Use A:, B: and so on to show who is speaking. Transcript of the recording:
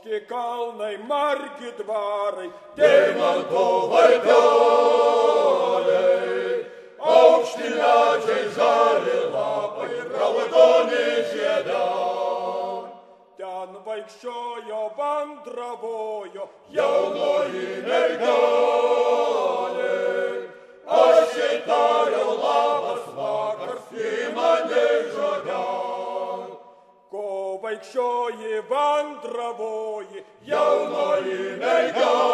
A: aukšti kalnai, margi dvarai,
B: deimantų vaiteliai, aukšti medžiai, žali lapai, raudoni žiedai.
A: Ten vaikščiojo, vandravojo,
B: jaunoji mergelė, aš jai tariau labas vakaras, į mane žodel.
A: Ko vaikščioji, vandravoji,
B: jaunoji mergelė.